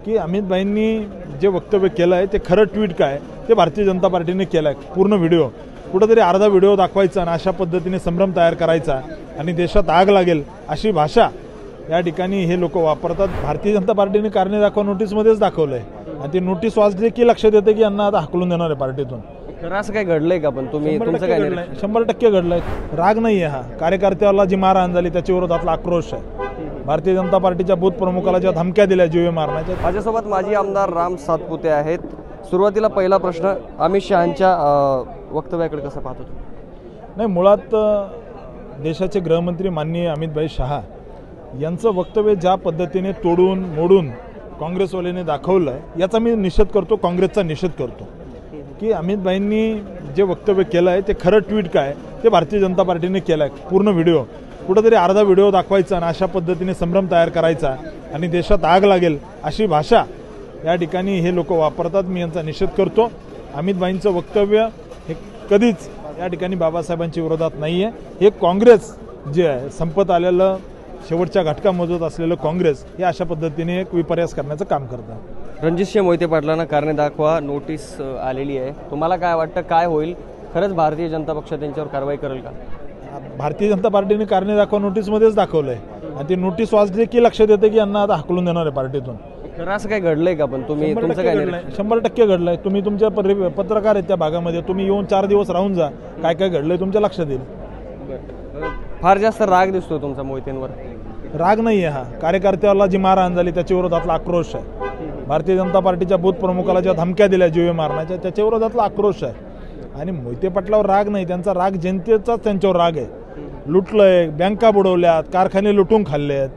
की अमितभाईंनी जे वक्तव्य केलं आहे ते खरं ट्विट काय ते भारतीय जनता पार्टीने केलं आहे। पूर्ण व्हिडिओ कुठेतरी अर्धा व्हिडिओ दाखवायचा आणि अशा पद्धतीने संभ्रम तयार करायचा आणि देशात आग लागेल अशी भाषा या ठिकाणी हे लोक वापरतात। भारतीय जनता पार्टीने कारणे दाखवा नोटीसमध्येच दाखवलं आहे आणि ती नोटीस वाचली की लक्षात येते की यांना आता हाकलून देणार आहे पार्टीतून। खरं असं काय घडलंय का? पण तुम्ही तुमचं काय घडलंय? 100% घडलंय। राग नाही आहे, हा कार्यकर्त्याला जी मारहाण झाली त्याच्या विरोधातला आक्रोश आहे। भारतीय जनता पार्टीच्या बूथ प्रमुखाला ज्या धमक्या दिल्या जीवे मारण्याच्या। माझ्यासोबत माजी आमदार राम सातपुते आहेत। सुरुवातीला पहिला प्रश्न, अमित शहांच्या वक्तव्याकडे कसं पाहतो? नाही, मुळात देशाचे गृहमंत्री माननीय अमितभाई शहा यांचं वक्तव्य ज्या पद्धतीने तोडून मोडून काँग्रेसवाल्यांनी दाखवलं याचा मी निषेध करतो, काँग्रेसचा निषेध करतो की अमितभाईंनी जे वक्तव्य केलं आहे ते खरं ट्विट काय ते भारतीय जनता पार्टीने केलं आहे। पूर्ण व्हिडिओ कुठेतरी अर्धा व्हिडिओ दाखवायचा आणि अशा पद्धतीने संभ्रम तयार करायचा आणि देशात आग लागेल अशी भाषा या ठिकाणी हे लोक वापरतात। मी यांचा निषेध करतो। अमितभाईंचं वक्तव्य हे कधीच या ठिकाणी बाबासाहेबांच्या विरोधात नाही आहे। हे काँग्रेस जे आहे संपत आलेलं शेवटच्या घटका मोजत असलेलं काँग्रेस हे अशा पद्धतीने एक विपर्यास करण्याचं काम करतात। रणजितसिंह मोहिते पाटलांना कारणे दाखवा नोटीस आलेली आहे, तुम्हाला काय वाटतं काय होईल? खरंच भारतीय जनता पक्ष त्यांच्यावर कारवाई करेल का? भारतीय जनता पार्टीने कारणे दाखवा नोटीसमध्येच दाखवलं आहे आणि ती नोटीस वाचली की लक्षात येते की यांना आता हाकलून देणार आहे पार्टीतून। खरं असं काय घडलंय का? पण तुम्ही तुमचं काय? 100% घडलंय। तुम्ही तुमच्या पत्रकार आहेत त्या भागामध्ये, तुम्ही येऊन 4 दिवस राहून जा, काय काय घडलंय तुमच्या लक्षात येईल। फार जास्त राग दिसतो तुमचा मोहितेंवर? राग नाही आहे, हा कार्यकर्त्याला जी मारहाण झाली त्याच्या विरोधातला आक्रोश आहे। भारतीय जनता पार्टीच्या बूथ प्रमुखाला ज्या धमक्या दिल्या जीवे मारण्याच्या त्याच्या विरोधातला आक्रोश आहे। आणि मोहिते पाटलावर राग नाही, त्यांचा राग जनतेचाच त्यांच्यावर राग आहे। लुटलंय, बँका बुडवल्यात, कारखाने लुटून खाल्लेत,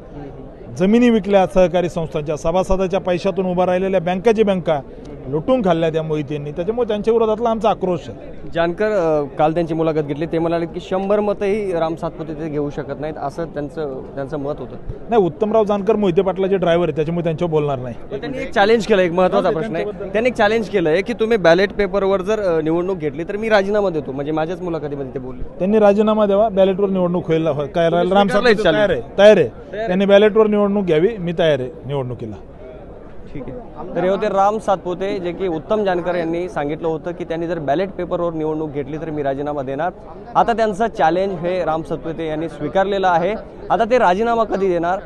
जमिनी विकल्या, सहकारी संस्थांच्या सभासदाच्या पैशातून उभा राहिलेल्या बँका लुटून खाल्ल्या त्या मोहितेंनी, त्याच्यामुळे त्यांच्या विरोधातला आमचा आक्रोश आहे। जानकर काल त्यांची मुलाखत घेतली, ते म्हणाले की 100 मतही राम सातपुते ते घेऊ शकत नाहीत असं त्यांचं मत होतं। नाही, उत्तमराव जानकर मोहिते पाटलाचे ड्रायव्हर आहे, त्याच्यामुळे त्यांच्यावर बोलणार नाही। त्यांनी एक चॅलेंज केलं, एक महत्त्वाचा प्रश्न आहे, त्यांनी एक चॅलेंज केलंय की तुम्ही बॅलेट पेपरवर जर निवडणूक घेतली तर मी राजीनामा देतो, म्हणजे माझ्याच मुलाखतीमध्ये ते बोलले। त्यांनी राजीनामा द्यावा, बॅलेटवर निवडणूक होईल काय राम सातपुते तयार आहे, त्यांनी बॅलेटवर निवडणूक घ्यावी, मी तयार आहे निवडणुकीला। ठीक आहे, तर हे होते राम सातपुते, जे की उत्तम जानकर यांनी सांगितलं होतं की त्यांनी जर बॅलेट पेपरवर निवडणूक घेतली तर मी राजीनामा देणार। आता त्यांचं चॅलेंज हे राम सातपुते यांनी स्वीकारलेलं आहे। आता ते राजीनामा कधी देणार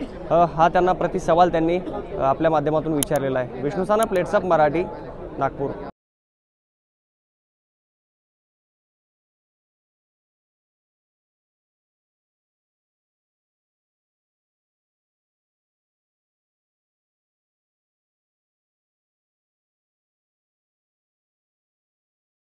हा त्यांना प्रतिसवाल त्यांनी आपल्या माध्यमातून विचारलेला आहे। विष्णू साना, प्लेट्स ऑफ मराठी, नागपूर।